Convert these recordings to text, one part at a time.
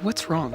What's wrong?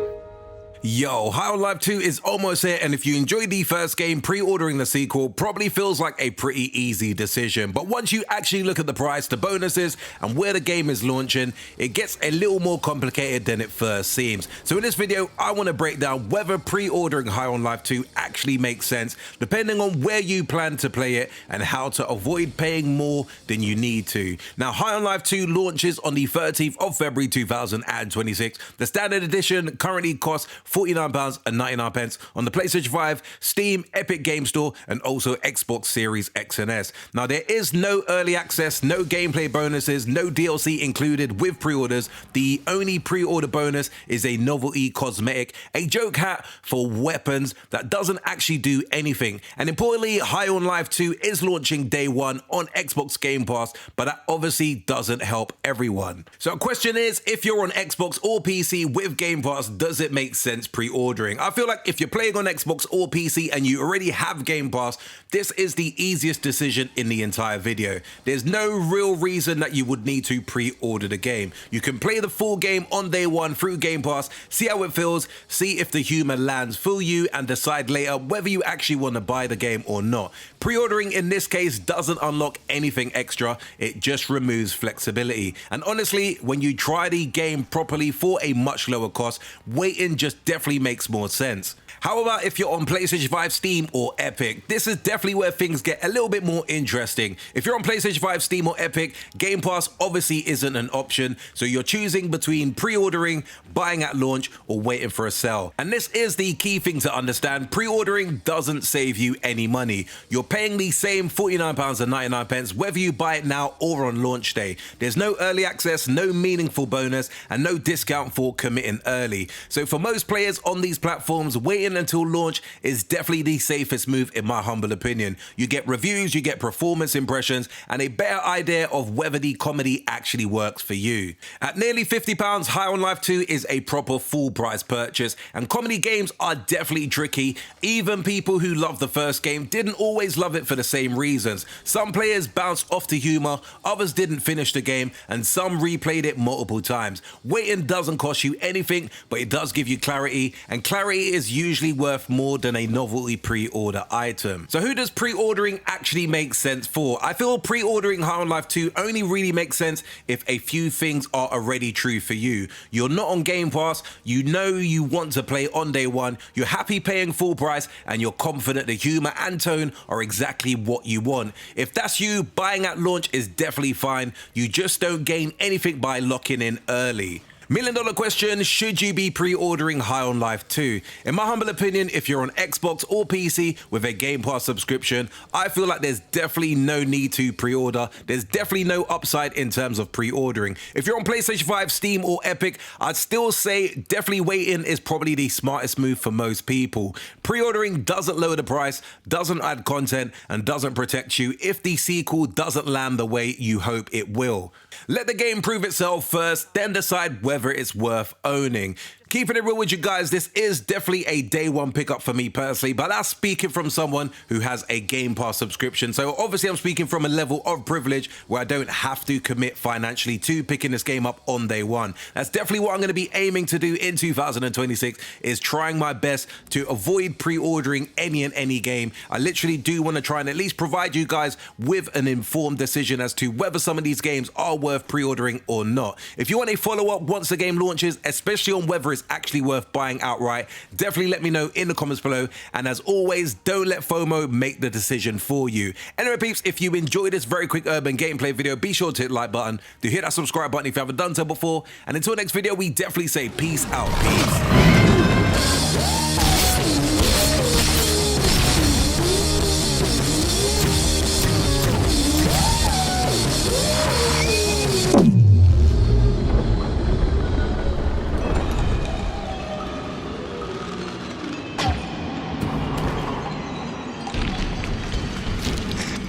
Yo, High on Life 2 is almost here, and if you enjoyed the first game, pre-ordering the sequel probably feels like a pretty easy decision. But once you actually look at the price, the bonuses, and where the game is launching, it gets a little more complicated than it first seems. So in this video, I want to break down whether pre-ordering High on Life 2 actually makes sense, depending on where you plan to play it, and how to avoid paying more than you need to. Now, High on Life 2 launches on the 13th of February 2026. The standard edition currently costs £49.99 on the PlayStation 5, Steam, Epic Game Store, and also Xbox Series X and S. Now, there is no early access, no gameplay bonuses, no DLC included with pre-orders. The only pre-order bonus is a novelty cosmetic, a joke hat for weapons that doesn't actually do anything. And importantly, High on Life 2 is launching day one on Xbox Game Pass, but that obviously doesn't help everyone. So the question is, if you're on Xbox or PC with Game Pass, does it make sense pre-ordering? I feel like if you're playing on Xbox or PC and you already have Game Pass, this is the easiest decision in the entire video. There's no real reason that you would need to pre-order the game. You can play the full game on day one through Game Pass, see how it feels, see if the humor lands for you, and decide later whether you actually want to buy the game or not. Pre-ordering in this case doesn't unlock anything extra, it just removes flexibility. And honestly, when you try the game properly for a much lower cost, waiting just definitely makes more sense. How about if you're on PlayStation 5, Steam, or Epic? This is definitely where things get a little bit more interesting. If you're on PlayStation 5, Steam, or Epic, Game Pass obviously isn't an option, so you're choosing between pre-ordering, buying at launch, or waiting for a sale. And this is the key thing to understand. Pre-ordering doesn't save you any money. You're paying the same £49.99 whether you buy it now or on launch day. There's no early access, no meaningful bonus, and no discount for committing early. So for most players on these platforms, waiting until launch is definitely the safest move in my humble opinion. You get reviews, you get performance impressions, and a better idea of whether the comedy actually works for you. At nearly £50, High on Life 2 is a proper full price purchase, and comedy games are definitely tricky. Even people who love the first game didn't always love it for the same reasons. Some players bounced off the humor, others didn't finish the game, and some replayed it multiple times. Waiting doesn't cost you anything, but it does give you clarity, and clarity is usually worth more than a novelty pre-order item. So who does pre-ordering actually make sense for? I feel pre-ordering High on Life 2 only really makes sense if a few things are already true for you. You're not on Game Pass, you know you want to play on day one, you're happy paying full price, and you're confident the humor and tone are exactly what you want. If that's you, buying at launch is definitely fine. You just don't gain anything by locking in early. $1 million question, should you be pre-ordering High on Life 2? In my humble opinion, if you're on Xbox or PC with a Game Pass subscription, I feel like there's definitely no need to pre-order. There's definitely no upside in terms of pre-ordering. If you're on PlayStation 5, Steam, or Epic, I'd still say definitely waiting is probably the smartest move for most people. Pre-ordering doesn't lower the price, doesn't add content, and doesn't protect you if the sequel doesn't land the way you hope it will. Let the game prove itself first, then decide whether it's worth owning. Keeping it real with you guys, this is definitely a day one pickup for me personally, but that's speaking from someone who has a Game Pass subscription. So obviously I'm speaking from a level of privilege where I don't have to commit financially to picking this game up on day one. That's definitely what I'm going to be aiming to do in 2026, is trying my best to avoid pre-ordering any game. I literally do want to try and at least provide you guys with an informed decision as to whether some of these games are worth pre-ordering or not. If you want a follow-up once the game launches, especially on whether it's actually worth buying outright, definitely let me know in the comments below. And as always, don't let FOMO make the decision for you. Anyway, peeps, if you enjoyed this very quick urban gameplay video, be sure to hit the like button, do hit that subscribe button if you haven't done so before. And until next video, we definitely say peace out. Peace.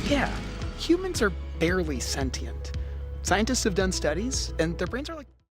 Yeah, humans are barely sentient. Scientists have done studies, and their brains are like